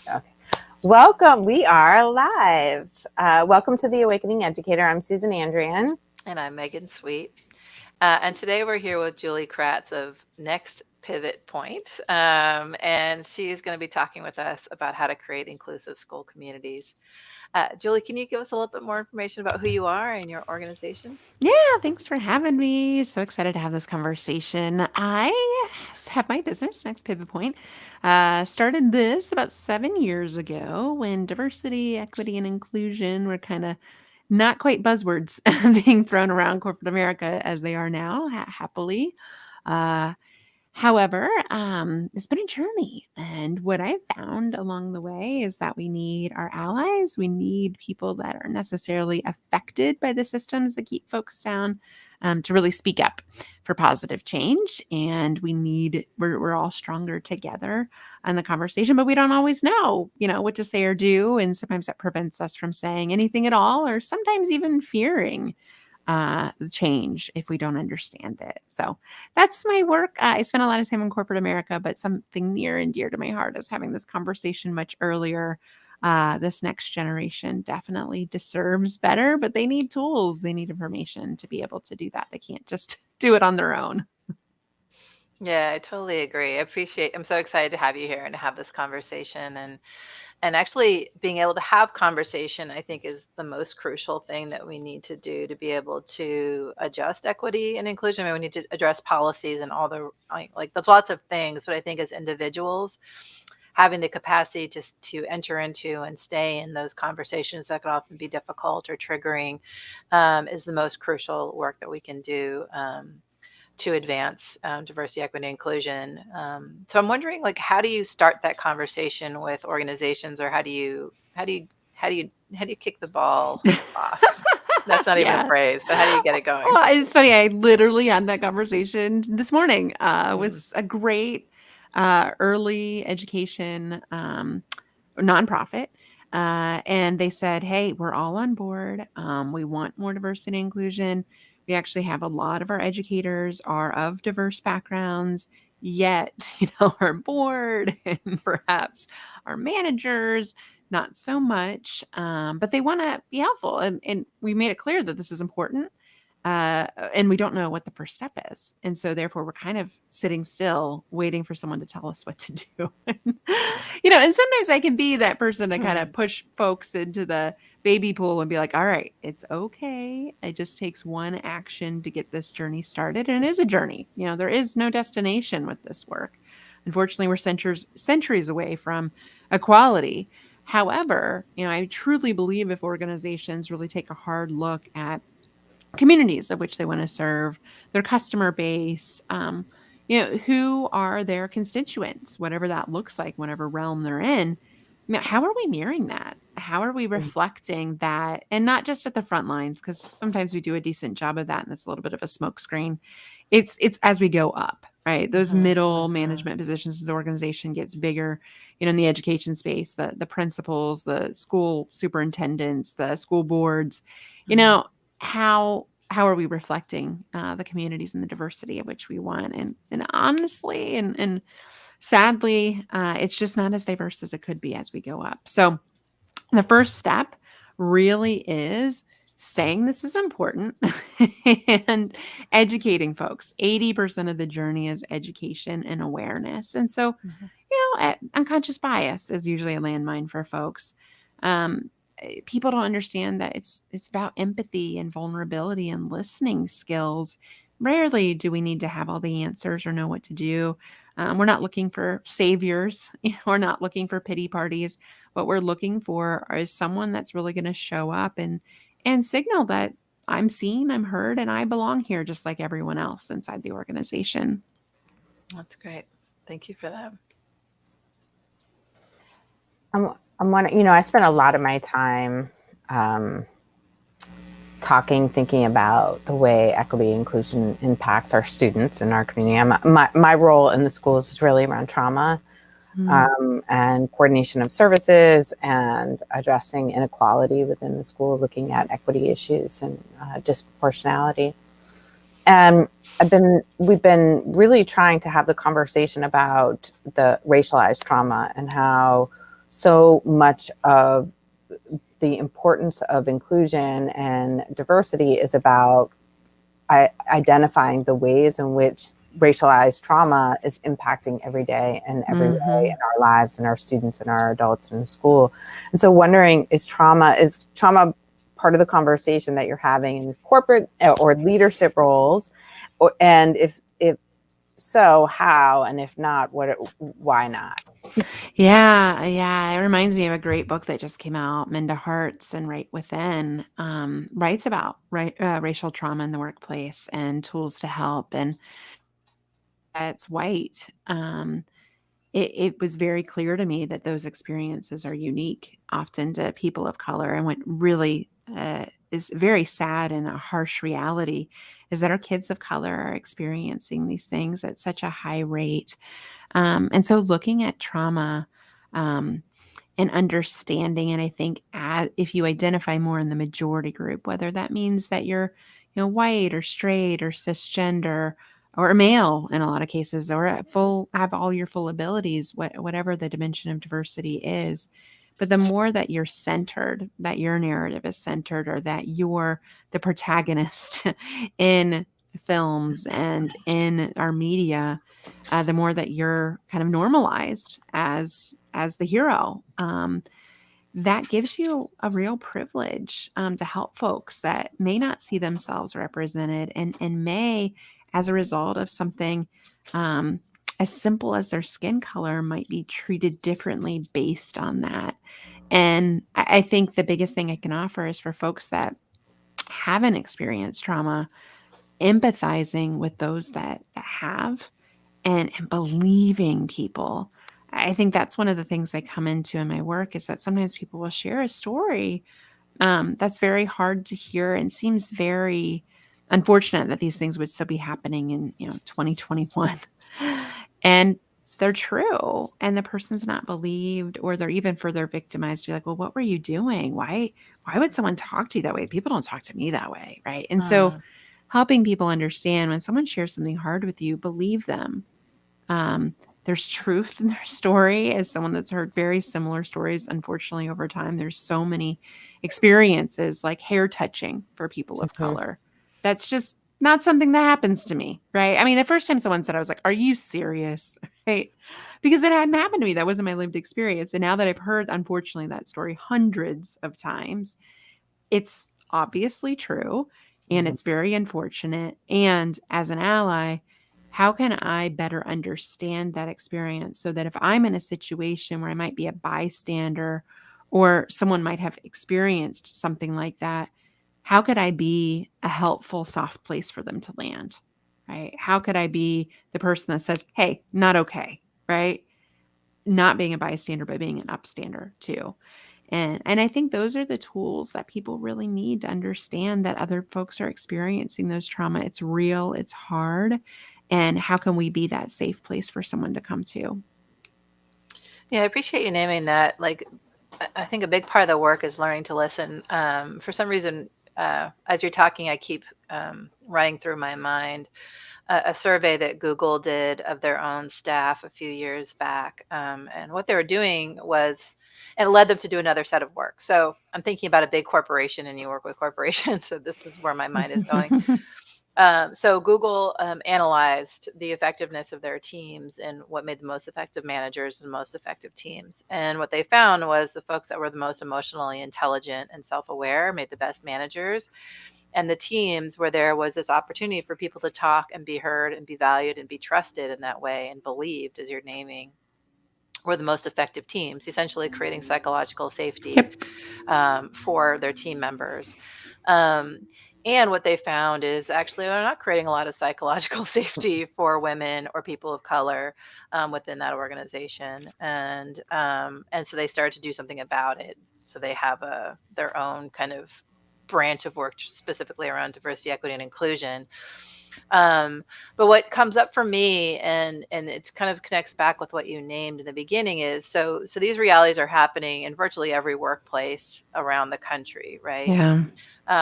Okay. Welcome. We are live. Welcome to the Awakening Educator. I'm Susan Andrian. And I'm Megan Sweet. And today we're here with Julie Kratz of Next Pivot Point. And she's going to be talking with us about how to create inclusive school communities. Julie, can you give us a little bit more information about who you are and your organization? Yeah, thanks for having me. So excited to have this conversation. I have my business, Next Pivot Point. Started this about 7 years ago when diversity, equity, and inclusion were kind of not quite buzzwords being thrown around corporate America as they are now, happily. Uh, However, it's been a journey. And what I've found along the way is that we need our allies. We need people that are necessarily affected by the systems that keep folks down to really speak up for positive change. And we're all stronger together in the conversation, but we don't always know, what to say or do. And sometimes that prevents us from saying anything at all, or sometimes even fearing the change if we don't understand it. So that's my work. I spent a lot of time in corporate America, but something near and dear to my heart is having this conversation much earlier. This next generation definitely deserves better, but they need tools, they need information to be able to do that. They can't just do it on their own. Yeah, I totally agree. I'm so excited to have you here and to have this conversation. And actually being able to have conversation, I think, is the most crucial thing that we need to do to be able to adjust equity and inclusion. I mean, we need to address policies and all the like there's lots of things, but I think as individuals, having the capacity to enter into and stay in those conversations that can often be difficult or triggering is the most crucial work that we can do. To advance diversity, equity, and inclusion. So I'm wondering, like, how do you start that conversation with organizations, or how do you kick the ball off? That's not even a Yeah. phrase, but how do you get it going? Well, it's funny. I literally had that conversation this morning. Mm, Was a great early education nonprofit. And they said, hey, we're all on board. We want more diversity and inclusion. We actually have a lot of our educators are of diverse backgrounds, yet, our board and perhaps our managers, not so much. But they want to be helpful. And we made it clear that this is important and we don't know what the first step is. And so therefore we're kind of sitting still waiting for someone to tell us what to do. And sometimes I can be that person to kind of mm, push folks into the baby pool and be like, all right, it's okay. It just takes one action to get this journey started. And it is a journey. There is no destination with this work. Unfortunately, we're centuries away from equality. However, I truly believe if organizations really take a hard look at communities of which they want to serve, their customer base, who are their constituents, whatever that looks like, whatever realm they're in. How are we mirroring that? How are we Mm. reflecting that? And not just at the front lines, because sometimes we do a decent job of that, and it's a little bit of a smokescreen. It's as we go up, right? Those mhm, middle mhm, management positions as the organization gets bigger, in the education space, the principals, the school superintendents, the school boards, you mhm. know, how are we reflecting the communities and the diversity of which we want? And honestly, and sadly, it's just not as diverse as it could be as we go up. So the first step really is saying this is important and educating folks. 80% of the journey is education and awareness. And so, Mhm. unconscious bias is usually a landmine for folks. People don't understand that it's about empathy and vulnerability and listening skills. Rarely do we need to have all the answers or know what to do. We're not looking for saviors. We're not looking for pity parties. What we're looking for is someone that's really going to show up and signal that I'm seen, I'm heard, and I belong here just like everyone else inside the organization. That's great. Thank you for that. I'm wondering, I spent a lot of my time um, thinking about the way equity inclusion impacts our students and our community. My role in the schools is really around trauma Mm, and coordination of services and addressing inequality within the school, looking at equity issues and disproportionality. And we've been really trying to have the conversation about the racialized trauma and how so much of the importance of inclusion and diversity is about identifying the ways in which racialized trauma is impacting every day and every way in our lives and our students and our adults in school. And so wondering, is trauma part of the conversation that you're having in corporate or leadership roles? And if so, how? And if not, why not? Yeah, yeah. It reminds me of a great book that just came out, Minda Harts and Right Within, writes about racial trauma in the workplace and tools to help. And it's white. It was very clear to me that those experiences are unique often to people of color. And what really is very sad and a harsh reality is that our kids of color are experiencing these things at such a high rate. And so looking at trauma, um, and understanding, and I think if you identify more in the majority group, whether that means that you're, white or straight or cisgender or a male in a lot of cases, or have all your full abilities, whatever the dimension of diversity is. But the more that you're centered, that your narrative is centered, or that you're the protagonist in films and in our media, the more that you're kind of normalized as the hero. That gives you a real privilege to help folks that may not see themselves represented, and may, as a result of something um, as simple as their skin color, might be treated differently based on that. And I think the biggest thing I can offer is for folks that haven't experienced trauma, empathizing with those that have, and believing people. I think that's one of the things I come into in my work, is that sometimes people will share a story that's very hard to hear and seems very unfortunate that these things would still be happening in 2021. And they're true, and the person's not believed, or they're even further victimized to be like, well, what were you doing? Why would someone talk to you that way? People don't talk to me that way, right? And so helping people understand, when someone shares something hard with you, believe them. um, there's truth in their story. As someone that's heard very similar stories, unfortunately, over time, there's so many experiences like hair touching for people of Mhm. color. That's just not something that happens to me, right? I mean, the first time someone said, I was like, are you serious? Right? Because it hadn't happened to me. That wasn't my lived experience. And now that I've heard, unfortunately, that story hundreds of times, it's obviously true, and Mhm. it's very unfortunate. And as an ally, how can I better understand that experience, so that if I'm in a situation where I might be a bystander, or someone might have experienced something like that, how could I be a helpful, soft place for them to land? Right? How could I be the person that says, hey, not okay, right? Not being a bystander, but being an upstander too. And I think those are the tools that people really need to understand that other folks are experiencing those trauma. It's real, it's hard. And how can we be that safe place for someone to come to? Yeah, I appreciate you naming that. Like, I think a big part of the work is learning to listen. For some reason, as you're talking, I keep running through my mind a survey that Google did of their own staff a few years back. And what they were doing was, and it led them to do another set of work. So I'm thinking about a big corporation, and you work with corporations. So this is where my mind is going. So Google analyzed the effectiveness of their teams and what made the most effective managers and most effective teams. And what they found was the folks that were the most emotionally intelligent and self-aware made the best managers. And the teams where there was this opportunity for people to talk and be heard and be valued and be trusted in that way and believed, as you're naming, were the most effective teams, essentially creating psychological safety Yep. for their team members. Um, and what they found is actually they're not creating a lot of psychological safety for women or people of color within that organization, and so they started to do something about it. So they have their own kind of branch of work specifically around diversity, equity, and inclusion. um, but what comes up for me, and it kind of connects back with what you named in the beginning, is so these realities are happening in virtually every workplace around the country, right? Yeah.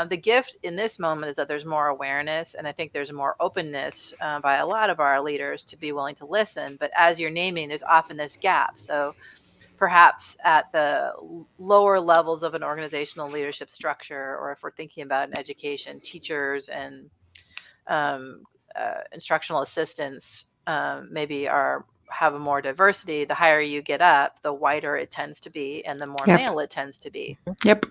The gift in this moment is that there's more awareness, and I think there's more openness by a lot of our leaders to be willing to listen. But as you're naming, there's often this gap. So perhaps at the lower levels of an organizational leadership structure, or if we're thinking about an education, teachers and instructional assistants maybe have a more diversity. The higher you get up, the whiter it tends to be, and the more Yep. male it tends to be. Yep.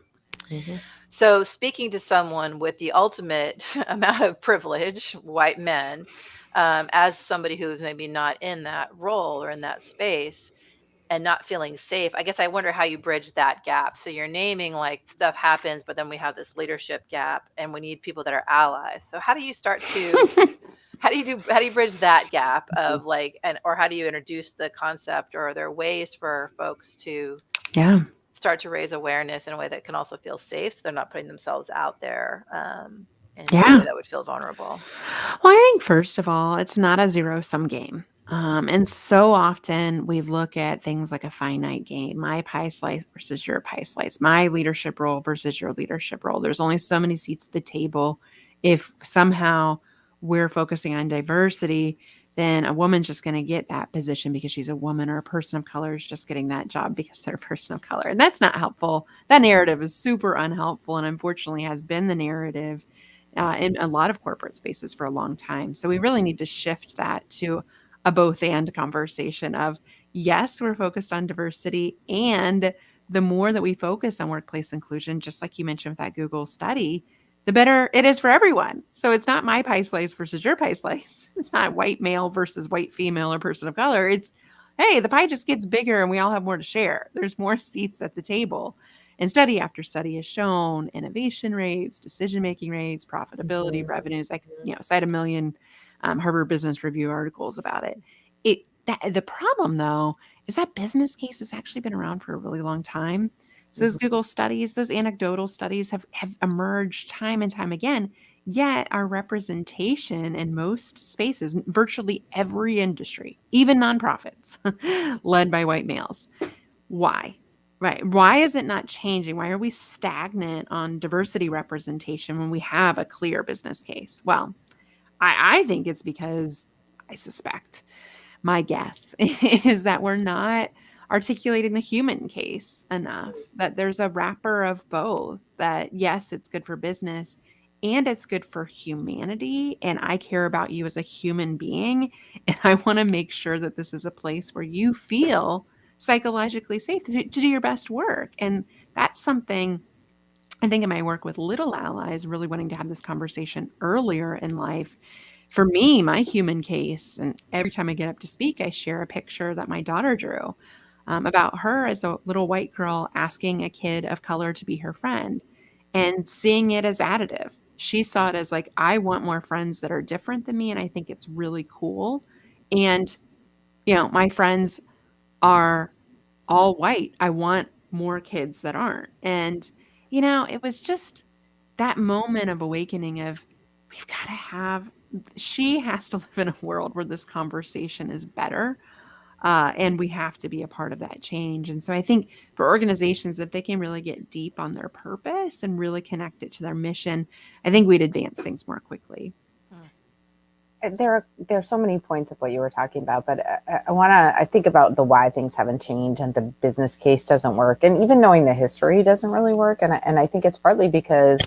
Mm-hmm. So speaking to someone with the ultimate amount of privilege, white men, as somebody who's maybe not in that role or in that space and not feeling safe, I guess I wonder how you bridge that gap. So you're naming like stuff happens, but then we have this leadership gap and we need people that are allies. So how do you start to how do you bridge that gap of like, or how do you introduce the concept, or are there ways for folks to Yeah. start to raise awareness in a way that can also feel safe, so they're not putting themselves out there in Yeah. a way that would feel vulnerable? Well, I think first of all, it's not a zero-sum game. And so often we look at things like a finite game, my pie slice versus your pie slice, my leadership role versus your leadership role. There's only so many seats at the table. If somehow we're focusing on diversity, then a woman's just going to get that position because she's a woman, or a person of color is just getting that job because they're a person of color. And that's not helpful. That narrative is super unhelpful, and unfortunately has been the narrative in a lot of corporate spaces for a long time. So we really need to shift that to a both and conversation of, yes, we're focused on diversity. And the more that we focus on workplace inclusion, just like you mentioned with that Google study, the better it is for everyone. So it's not my pie slice versus your pie slice. It's not white male versus white female or person of color. It's, hey, the pie just gets bigger and we all have more to share. There's more seats at the table. And study after study has shown innovation rates, decision-making rates, profitability, revenues. I could, cite a million Harvard Business Review articles about it. The problem, though, is that business case has actually been around for a really long time. So those Google studies, those anecdotal studies have emerged time and time again. Yet our representation in most spaces, virtually every industry, even nonprofits, led by white males. Why? Right. Why is it not changing? Why are we stagnant on diversity representation when we have a clear business case? Well, I think it's because I suspect, my guess is that we're not articulating the human case enough, that there's a wrapper of both, that yes, it's good for business and it's good for humanity. And I care about you as a human being. And I want to make sure that this is a place where you feel psychologically safe to do your best work. And that's something I think in my work with little allies, really wanting to have this conversation earlier in life. For me, my human case, and every time I get up to speak, I share a picture that my daughter drew about her as a little white girl asking a kid of color to be her friend and seeing it as additive. She saw it as like, I want more friends that are different than me, and I think it's really cool. And, my friends are all white. I want more kids that aren't. And, it was just that moment of awakening of, we've got to have, she has to live in a world where this conversation is better. And we have to be a part of that change. And so I think for organizations, if they can really get deep on their purpose and really connect it to their mission, I think we'd advance things more quickly. There are so many points of what you were talking about, but I think about the why things haven't changed and the business case doesn't work, and even knowing the history doesn't really work. And I think it's partly because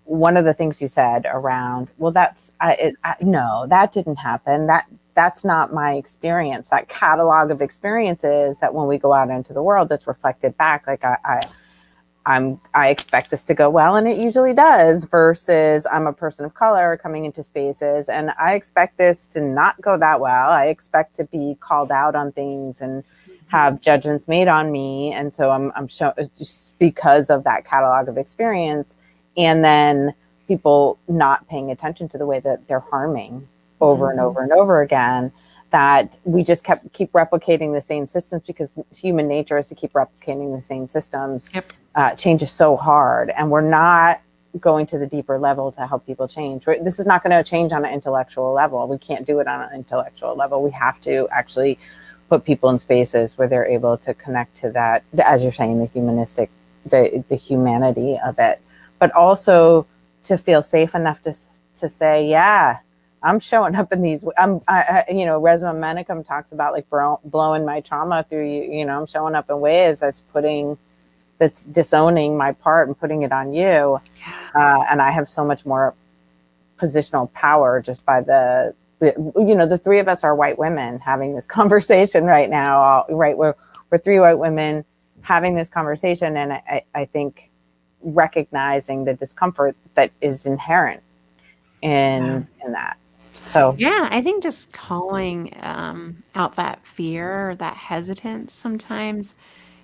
one of the things you said around, well, no, that didn't happen. That's not my experience. That catalog of experiences that when we go out into the world, that's reflected back. Like I expect this to go well, and it usually does, versus I'm a person of color coming into spaces and I expect this to not go that well. I expect to be called out on things and have judgments made on me. And so I'm just because of that catalog of experience, and then people not paying attention to the way that they're harming over and over and over again, that we just keep replicating the same systems because human nature is to keep replicating the same systems. Yep. Change is so hard, and we're not going to the deeper level to help people change. This is not going to change on an intellectual level. We can't do it on an intellectual level. We have to actually put people in spaces where they're able to connect to that, as you're saying, the humanistic, the humanity of it, but also to feel safe enough to say, yeah, I'm showing up in these, Resma Menakem talks about like blowing my trauma through you, I'm showing up in ways that's disowning my part and putting it on you. And I have so much more positional power just by the three of us are white women having this conversation right now, right? We're three white women having this conversation. And I think recognizing the discomfort that is inherent in that. So yeah, I think just calling out that fear, that hesitance sometimes,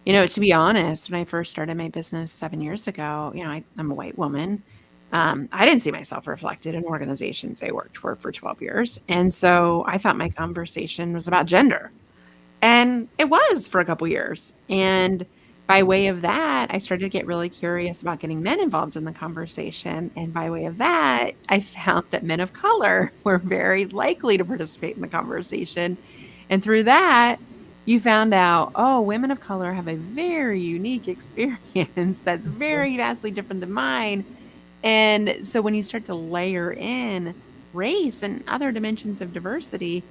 to be honest, when I first started my business 7 years ago, I'm a white woman. I didn't see myself reflected in organizations I worked for 12 years. And so I thought my conversation was about gender. And it was for a couple years. And by way of that, I started to get really curious about getting men involved in the conversation. And by way of that, I found that men of color were very likely to participate in the conversation. And through that, you found out, oh, women of color have a very unique experience that's very vastly different than mine. And so when you start to layer in race and other dimensions of diversity,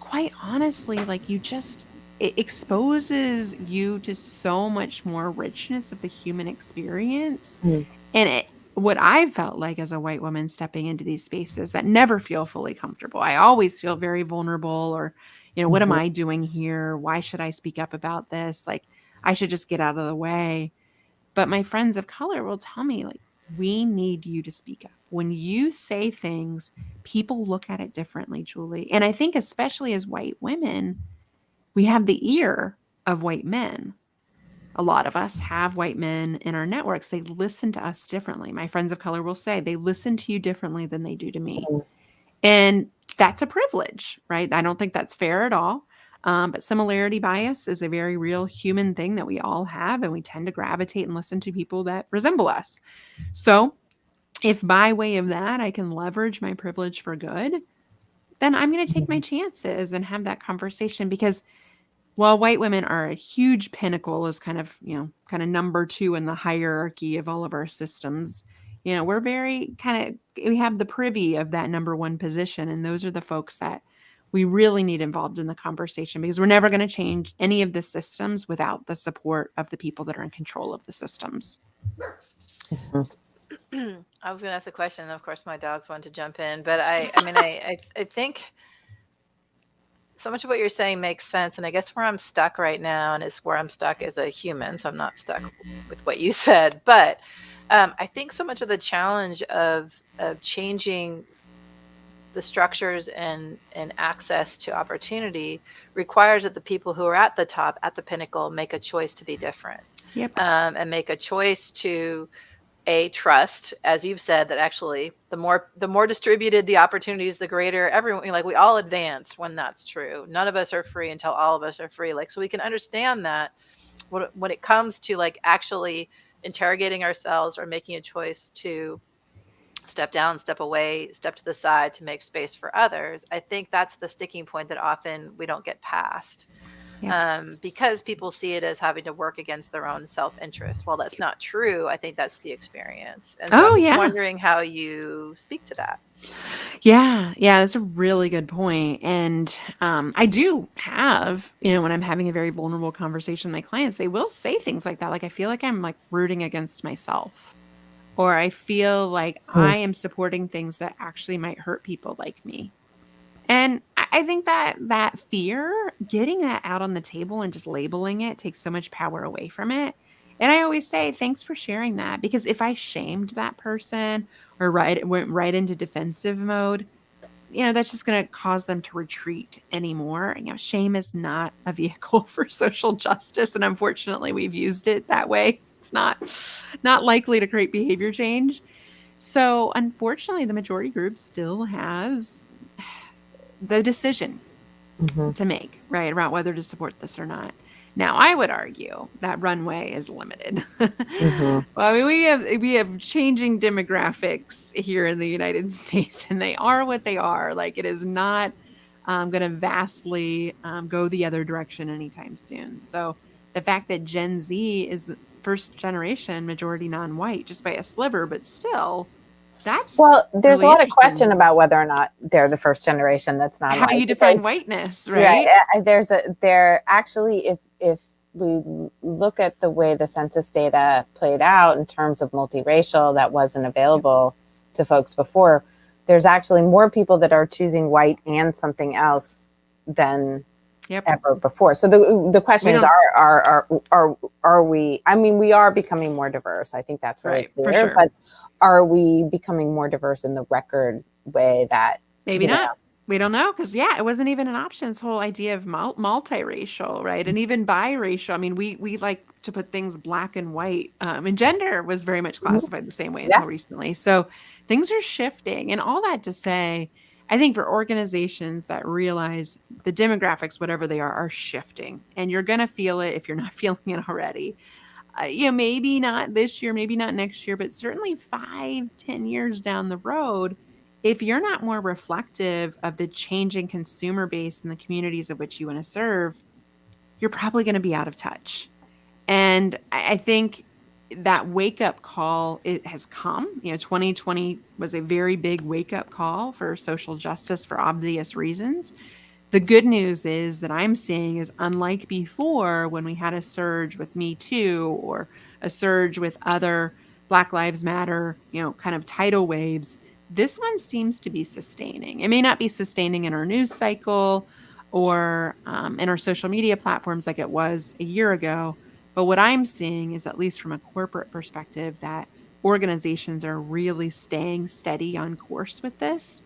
quite honestly, like it exposes you to so much more richness of the human experience. And what I felt like as a white woman stepping into these spaces that never feel fully comfortable, I always feel very vulnerable or, what am I doing here? Why should I speak up about this? Like, I should just get out of the way. But my friends of color will tell me, like, we need you to speak up. When you say things, people look at it differently, Julie. And I think, especially as white women, we have the ear of white men. A lot of us have white men in our networks. They listen to us differently. My friends of color will say they listen to you differently than they do to me. And that's a privilege, right? I don't think that's fair at all. But similarity bias is a very real human thing that we all have, and we tend to gravitate and listen to people that resemble us. So if by way of that, I can leverage my privilege for good, then I'm going to take my chances and have that conversation because while white women are a huge pinnacle as kind of number two in the hierarchy of all of our systems, we're very we have the privy of that number one position. And those are the folks that we really need involved in the conversation because we're never going to change any of the systems without the support of the people that are in control of the systems. I was going to ask a question, and of course, my dogs want to jump in. But I think so much of what you're saying makes sense. And I guess where I'm stuck right now, and it's where I'm stuck as a human, so I'm not stuck with what you said. But I think so much of the challenge of changing the structures and access to opportunity requires that the people who are at the top, at the pinnacle, make a choice to be different. Yep. And make a choice to trust, as you've said, that actually the more distributed the opportunities, the greater everyone, like we all advance when that's true. None of us are free until all of us are free. Like, so we can understand that when it comes to like actually interrogating ourselves or making a choice to step down, step away, step to the side to make space for others, I think that's the sticking point that often we don't get past. Because people see it as having to work against their own self-interest. Well, that's not true. I think that's the experience. And so I'm wondering how you speak to that. Yeah, that's a really good point. And I do have, when I'm having a very vulnerable conversation with my clients, they will say things like that. Like, I feel like I'm like rooting against myself, or I feel like I am supporting things that actually might hurt people like me. And I think that fear, getting that out on the table and just labeling it takes so much power away from it. And I always say, thanks for sharing that, because if I shamed that person or went right into defensive mode, that's just going to cause them to retreat anymore. Shame is not a vehicle for social justice. And unfortunately, we've used it that way. It's not likely to create behavior change. So unfortunately, the majority group still has the decision to make, right, about whether to support this or not. Now, I would argue that runway is limited. Well, I mean, we have changing demographics here in the United States, and they are what they are. Like, it is not going to vastly go the other direction anytime soon. So the fact that Gen Z is the first generation majority non-white, just by a sliver, but still, That's Well, there's a really lot of question interesting. about whether or not they're the first generation that's not How white. you define whiteness, Right. right? There actually, if we look at the way the census data played out in terms of multiracial that wasn't available to folks before, there's actually more people that are choosing white and something else than ever before. So the question is, are we? I mean, we are becoming more diverse. I think that's really clear. For sure. But are we becoming more diverse in the record way that maybe not? We don't know, because it wasn't even an option. This whole idea of multiracial, right, and even biracial. I mean, we like to put things black and white, and gender was very much classified the same way until recently. So things are shifting, and all that to say, I think for organizations that realize the demographics, whatever they are shifting, and you're going to feel it if you're not feeling it already. Maybe not this year, maybe not next year, but certainly 5-10 years down the road, if you're not more reflective of the changing consumer base and the communities of which you want to serve, you're probably going to be out of touch. And I think that wake up call, it has come. 2020 was a very big wake up call for social justice for obvious reasons. The good news is that I'm seeing is, unlike before when we had a surge with Me Too or a surge with other Black Lives Matter, kind of tidal waves, this one seems to be sustaining. It may not be sustaining in our news cycle or in our social media platforms like it was a year ago. But what I'm seeing is, at least from a corporate perspective, that organizations are really staying steady on course with this.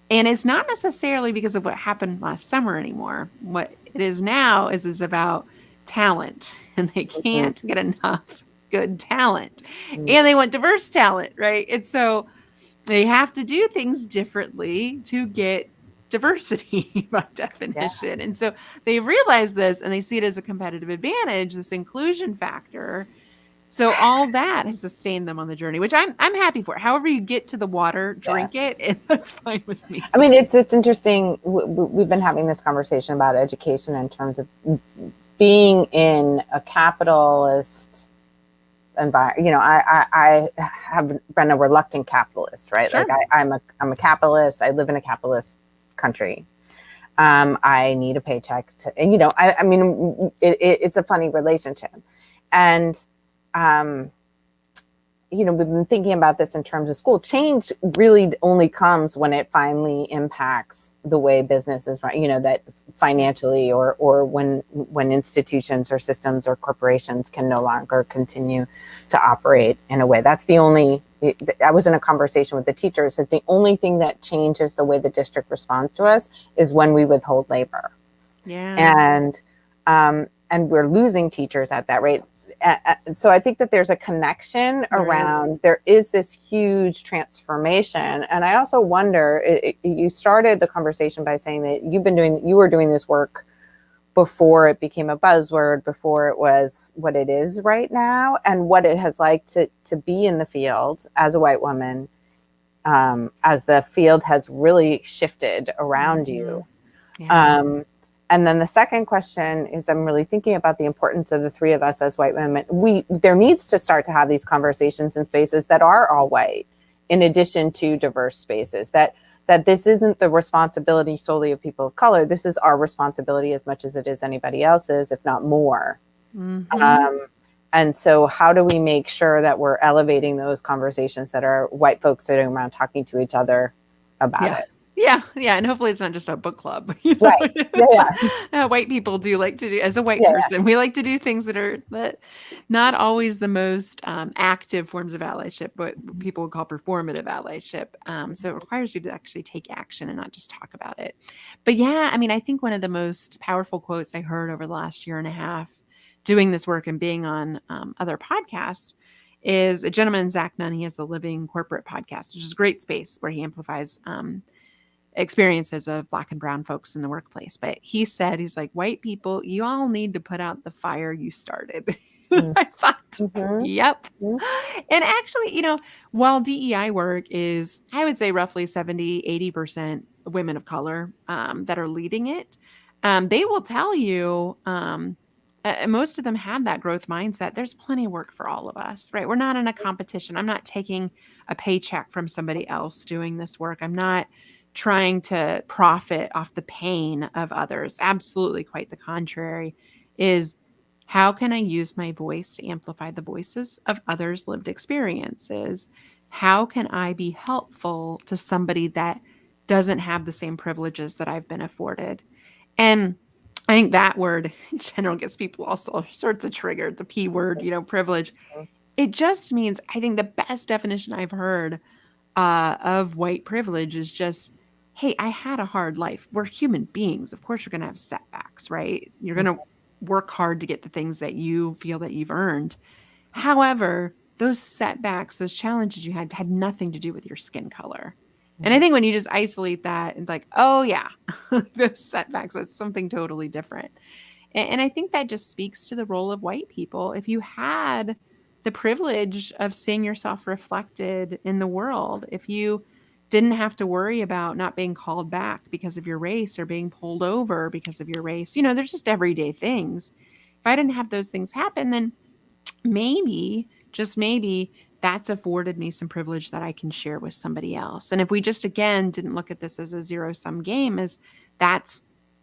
And it's not necessarily because of what happened last summer anymore. What it is now is about talent, and they can't get enough good talent, and they want diverse talent, right? And so they have to do things differently to get diversity by definition. And so they realize this, and they see it as a competitive advantage, this inclusion factor. So all that has sustained them on the journey, which I'm happy for. However you get to the water, drink it, and that's fine with me. I mean, it's interesting. We've been having this conversation about education in terms of being in a capitalist environment. I have been a reluctant capitalist, right? Sure. Like I'm a capitalist. I live in a capitalist country. I need a paycheck to, and I mean, it's a funny relationship, and we've been thinking about this in terms of school. Change really only comes when it finally impacts the way business is run, that financially, or when institutions or systems or corporations can no longer continue to operate in a way. That's the only, I was in a conversation with the teachers, that the only thing that changes the way the district responds to us is when we withhold labor. Yeah. And we're losing teachers at that rate. So I think that there's a connection around, there is this huge transformation. And I also wonder, you started the conversation by saying that you were doing this work before it became a buzzword, before it was what it is right now, and what it has like to be in the field as a white woman, as the field has really shifted around you. Yeah. And then the second question is, I'm really thinking about the importance of the three of us as white women. There needs to start to have these conversations in spaces that are all white, in addition to diverse spaces, that this isn't the responsibility solely of people of color. This is our responsibility as much as it is anybody else's, if not more. And so how do we make sure that we're elevating those conversations that are white folks sitting around talking to each other about it? Yeah. And hopefully it's not just a book club. Right. Yeah. White people do like to do, as a white person, we like to do things that are not always the most active forms of allyship, but people would call performative allyship. So it requires you to actually take action and not just talk about it. But I mean, I think one of the most powerful quotes I heard over the last year and a half doing this work and being on other podcasts is a gentleman, Zach Nunn. He has the Living Corporate podcast, which is a great space where he amplifies experiences of Black and brown folks in the workplace. But he said, he's like, white people, you all need to put out the fire you started. I thought, yep. And actually, while DEI work is, I would say, roughly 70-80% women of color that are leading it, they will tell you most of them have that growth mindset. There's plenty of work for all of us, right? We're not in a competition. I'm not taking a paycheck from somebody else doing this work. I'm not trying to profit off the pain of others. Absolutely, quite the contrary. Is how can I use my voice to amplify the voices of others' lived experiences? How can I be helpful to somebody that doesn't have the same privileges that I've been afforded? And I think that word in general gets people all sorts of triggered. The P word, privilege. It just means, I think the best definition I've heard of white privilege is just, hey, I had a hard life. We're human beings. Of course, you're going to have setbacks, right? You're going to work hard to get the things that you feel that you've earned. However, those setbacks, those challenges you had nothing to do with your skin color. And I think when you just isolate that and like, oh yeah, those setbacks, that's something totally different. And I think that just speaks to the role of white people. If you had the privilege of seeing yourself reflected in the world, if you didn't have to worry about not being called back because of your race or being pulled over because of your race, there's just everyday things. If I didn't have those things happen, then maybe, just maybe, that's afforded me some privilege that I can share with somebody else. And if we just, again, didn't look at this as a zero-sum game, it's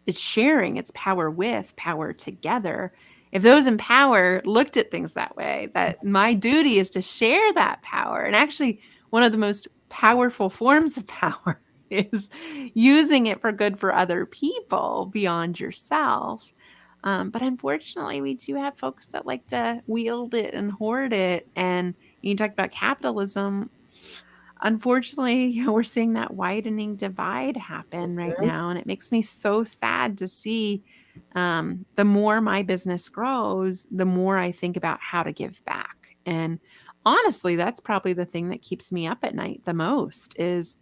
sharing, it's power with, power together. If those in power looked at things that way, that my duty is to share that power. And actually, one of the most powerful forms of power is using it for good for other people beyond yourself. But unfortunately, we do have folks that like to wield it and hoard it. And you talked about capitalism. Unfortunately, we're seeing that widening divide happen right now. And it makes me so sad to see the more my business grows, the more I think about how to give back. And honestly, that's probably the thing that keeps me up at night the most is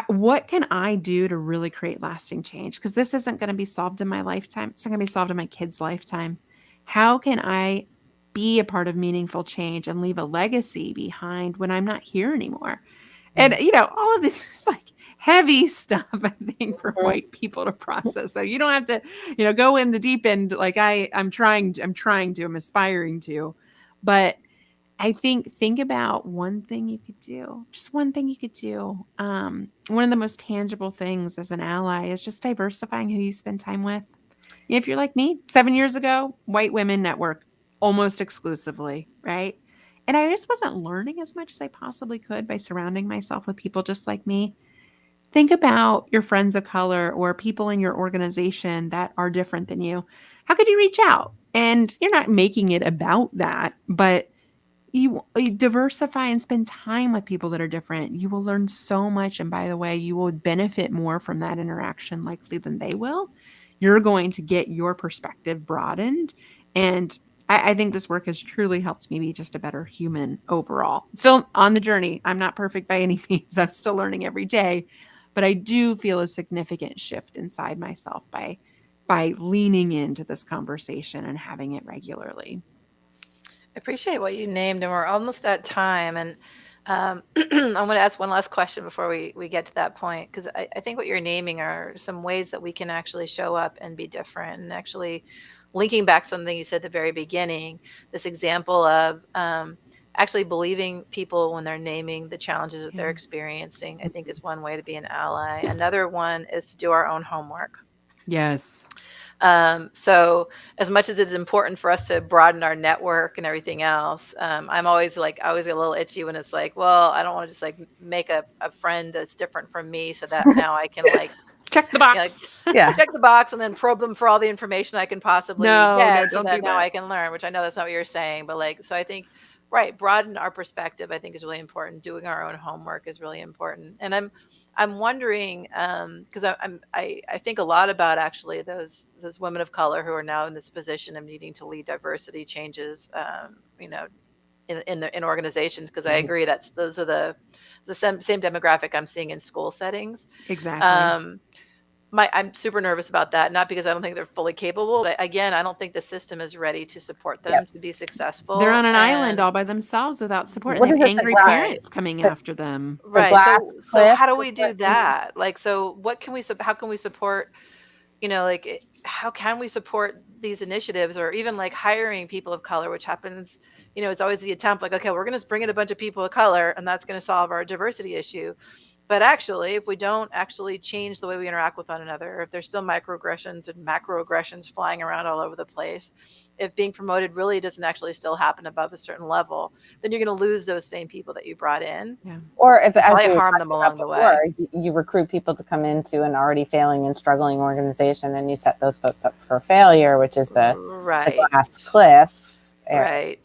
what can I do to really create lasting change? Because this isn't going to be solved in my lifetime. It's not going to be solved in my kids' lifetime. How can I be a part of meaningful change and leave a legacy behind when I'm not here anymore? And, all of this is like heavy stuff, I think, for white people to process. So you don't have to, go in the deep end like I'm aspiring to. But I think about one thing you could do, just one thing you could do. One of the most tangible things as an ally is just diversifying who you spend time with. If you're like me, 7 years ago, white women network almost exclusively, right? And I just wasn't learning as much as I possibly could by surrounding myself with people just like me. Think about your friends of color or people in your organization that are different than you. How could you reach out? And you're not making it about that, but you diversify and spend time with people that are different. You will learn so much. And by the way, you will benefit more from that interaction likely than they will. You're going to get your perspective broadened. And I think this work has truly helped me be just a better human overall. Still on the journey. I'm not perfect by any means. I'm still learning every day. But I do feel a significant shift inside myself by leaning into this conversation and having it regularly. I appreciate what you named, and we're almost at time. And I want to ask one last question before we get to that point, because I think what you're naming are some ways that we can actually show up and be different. And actually, linking back something you said at the very beginning, this example of actually believing people when they're naming the challenges that they're experiencing, I think is one way to be an ally. Another one is to do our own homework. Yes. So as much as it's important for us to broaden our network and everything else, I'm always I always get a little itchy when it's like, well, I don't want to just make a friend that's different from me so that now I can check the box. Check the box and then probe them for all the information I can possibly get so that now I can learn, which I know that's not what you're saying, but so I think, right, broaden our perspective, I think is really important. Doing our own homework is really important. And I'm wondering, because I think a lot about actually those women of color who are now in this position of needing to lead diversity changes, in organizations, because I agree those are the same demographic I'm seeing in school settings. Exactly. I'm super nervous about that, not because I don't think they're fully capable, but again, I don't think the system is ready to support them to be successful. They're on an island all by themselves without support. And they have angry parents coming after them. Right. So how do we do that? So what can we? How can we support? how can we support these initiatives, or even like hiring people of color, which happens, it's always the attempt like, okay, we're going to bring in a bunch of people of color and that's going to solve our diversity issue. But actually, if we don't actually change the way we interact with one another, if there's still microaggressions and macroaggressions flying around all over the place, if being promoted really doesn't actually still happen above a certain level, then you're going to lose those same people that you brought in. Yeah. Or if, as Probably we were harm them talking along about the before, way. you recruit people to come into an already failing and struggling organization, and you set those folks up for failure, which is the Right. glass cliff Right.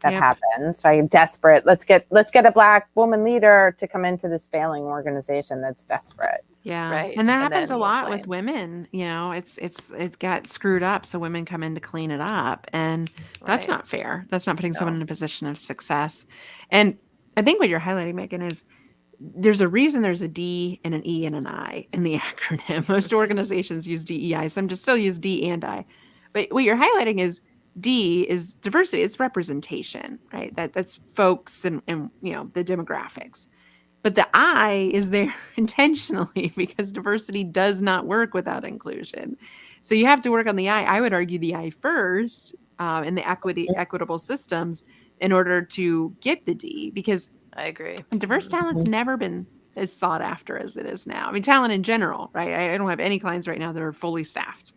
that Yep. happens. So you're desperate. Let's get a Black woman leader to come into this failing organization that's desperate. Yeah. Right. And that And happens a then we'll lot blame. with women. It got screwed up, so women come in to clean it up. And that's Right. not fair. That's not putting someone No. in a position of success. And I think what you're highlighting, Megan, is there's a reason there's a D and an E and an I in the acronym. Most organizations use DEI. Some just still use D and I. But what you're highlighting is D is diversity. It's representation, right? That's folks and the demographics. But the I is there intentionally because diversity does not work without inclusion. So you have to work on the I. I would argue the I first in the equitable systems in order to get the D, because I agree. diverse talent's never been as sought after as it is now. I mean, talent in general, right? I don't have any clients right now that are fully staffed.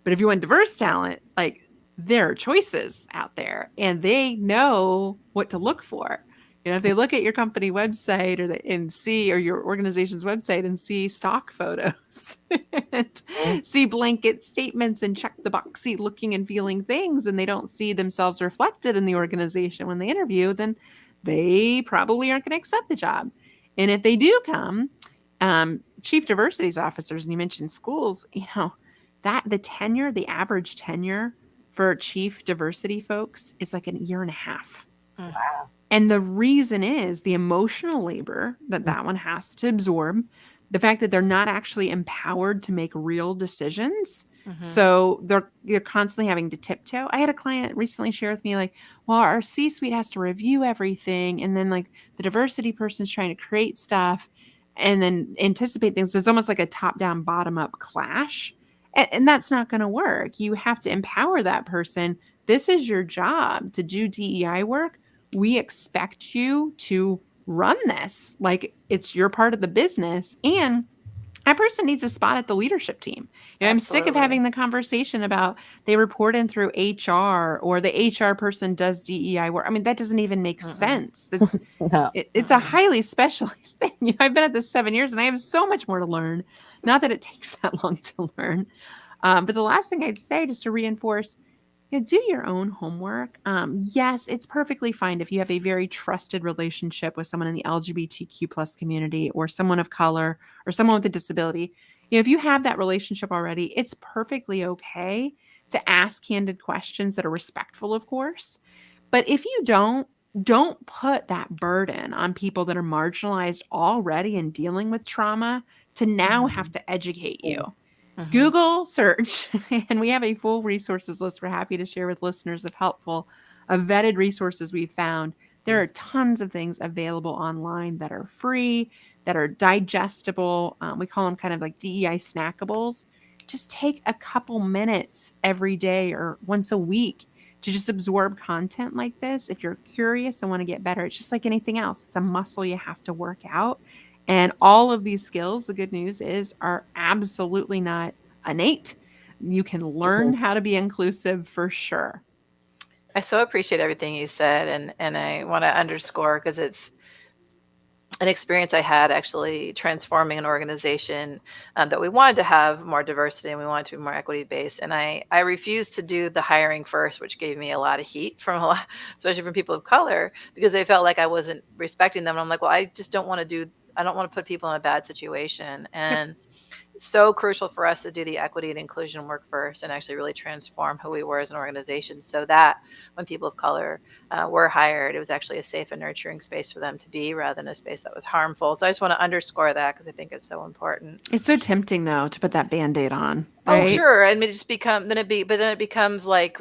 But if you want diverse talent, like there are choices out there and they know what to look for. If they look at your company website or your organization's website and see stock photos and see blanket statements and check the boxy looking and feeling things, and they don't see themselves reflected in the organization when they interview, then they probably aren't going to accept the job. And if they do come, chief diversity officers, and you mentioned schools, that the average tenure for chief diversity folks is like 1.5 years. Wow. And the reason is the emotional labor that one has to absorb, the fact that they're not actually empowered to make real decisions. So you're constantly having to tiptoe. I had a client recently share with me, like, well, our C-suite has to review everything. And then like the diversity person's trying to create stuff and then anticipate things. It's almost like a top-down, bottom-up clash. And that's not going to work. You have to empower that person. This is your job to do DEI work. We expect you to run this like it's your part of the business. And that person needs a spot at the leadership team. I'm sick of having the conversation about they report in through HR or the HR person does DEI work. I mean, that doesn't even make sense. No. It's a highly specialized thing. I've been at this 7 years and I have so much more to learn. Not that it takes that long to learn. But the last thing I'd say, just to reinforce, do your own homework. Yes, it's perfectly fine if you have a very trusted relationship with someone in the LGBTQ plus community or someone of color or someone with a disability. If you have that relationship already, it's perfectly okay to ask candid questions that are respectful, of course. But if you don't put that burden on people that are marginalized already and dealing with trauma to now have to educate you. Google search, and we have a full resources list we're happy to share with listeners of vetted resources we've found. There are tons of things available online that are free, that are digestible. We call them kind of like DEI snackables. Just take a couple minutes every day or once a week to just absorb content like this. If you're curious and want to get better, it's just like anything else. It's a muscle you have to work out. And all of these skills, the good news is, are absolutely not innate. You can learn how to be inclusive for sure. I so appreciate everything you said, and I want to underscore, because it's an experience I had actually transforming an organization that we wanted to have more diversity and we wanted to be more equity based. And I refused to do the hiring first, which gave me a lot of heat from especially from people of color, because they felt like I wasn't respecting them. And I'm like, well, I just don't want to put people in a bad situation. And so crucial for us to do the equity and inclusion work first and actually really transform who we were as an organization, so that when people of color were hired, it was actually a safe and nurturing space for them to be, rather than a space that was harmful. So I just want to underscore that, because I think it's so important. It's so tempting though to put that Band-Aid on, right? right? Oh, sure. And then it becomes like,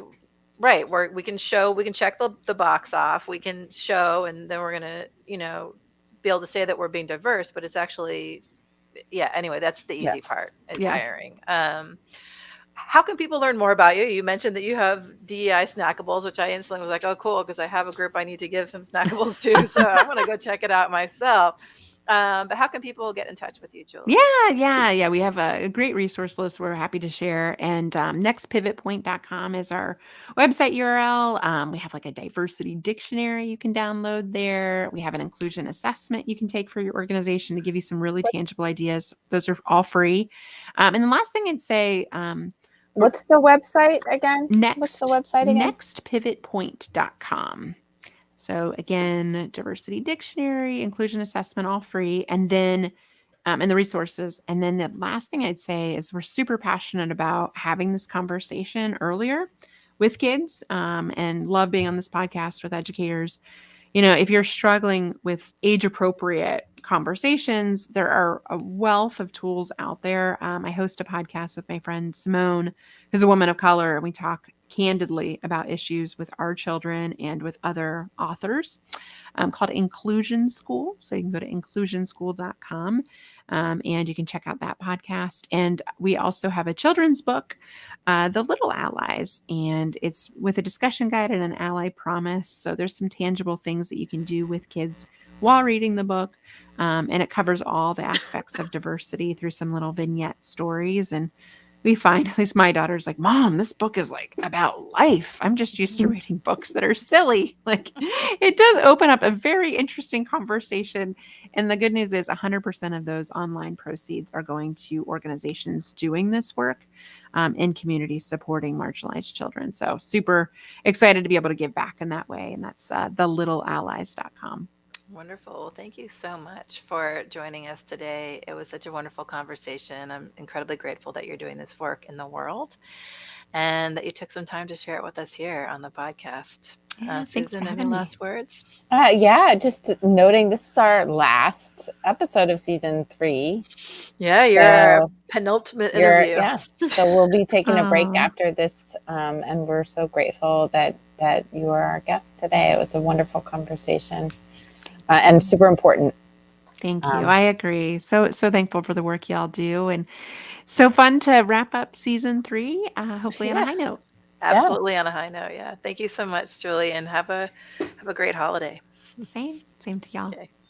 right, where we can check the box off, we can show, and then we're going to, be able to say that we're being diverse, but it's actually, anyway, that's the easy part, is hiring. how can people learn more about you? You mentioned that you have DEI snackables, which I instantly was like, oh, cool, because I have a group I need to give some snackables to. So I'm going to go check it out myself. But how can people get in touch with you, Julie? Yeah. We have a great resource list we're happy to share. And nextpivotpoint.com is our website URL. We have like a diversity dictionary you can download there. We have an inclusion assessment you can take for your organization to give you some really tangible ideas. Those are all free. And the last thing I'd say, What's the website again? What's the website again? nextpivotpoint.com. So again, diversity dictionary, inclusion assessment, all free. And then and the resources. And then the last thing I'd say is we're super passionate about having this conversation earlier with kids, and love being on this podcast with educators. If you're struggling with age appropriate conversations, there are a wealth of tools out there. I host a podcast with my friend Simone, who's a woman of color, and we talk candidly about issues with our children and with other authors, called Inclusion School. So you can go to inclusionschool.com, and you can check out that podcast. And we also have a children's book, The Little Allies, and it's with a discussion guide and an ally promise. So there's some tangible things that you can do with kids while reading the book. And it covers all the aspects of diversity through some little vignette stories. And we find, at least my daughter's like, Mom, this book is like about life. I'm just used to reading books that are silly. Like, it does open up a very interesting conversation. And the good news is 100% of those online proceeds are going to organizations doing this work, in communities supporting marginalized children. So super excited to be able to give back in that way. And that's thelittleallies.com. Wonderful. Well, thank you so much for joining us today. It was such a wonderful conversation. I'm incredibly grateful that you're doing this work in the world and that you took some time to share it with us here on the podcast. Yeah, thanks Susan, for any having me. last words? Yeah, just noting this is our last episode of season 3. Yeah, your So penultimate interview. so we'll be taking a break Aw. after this, and we're so grateful that you are our guest today. It was a wonderful conversation, and super important. Thank you. I agree. So thankful for the work y'all do, and so fun to wrap up season 3, hopefully on a high note. Absolutely on a high note. Yeah. Thank you so much, Julie, and have a great holiday. Same to y'all. Okay.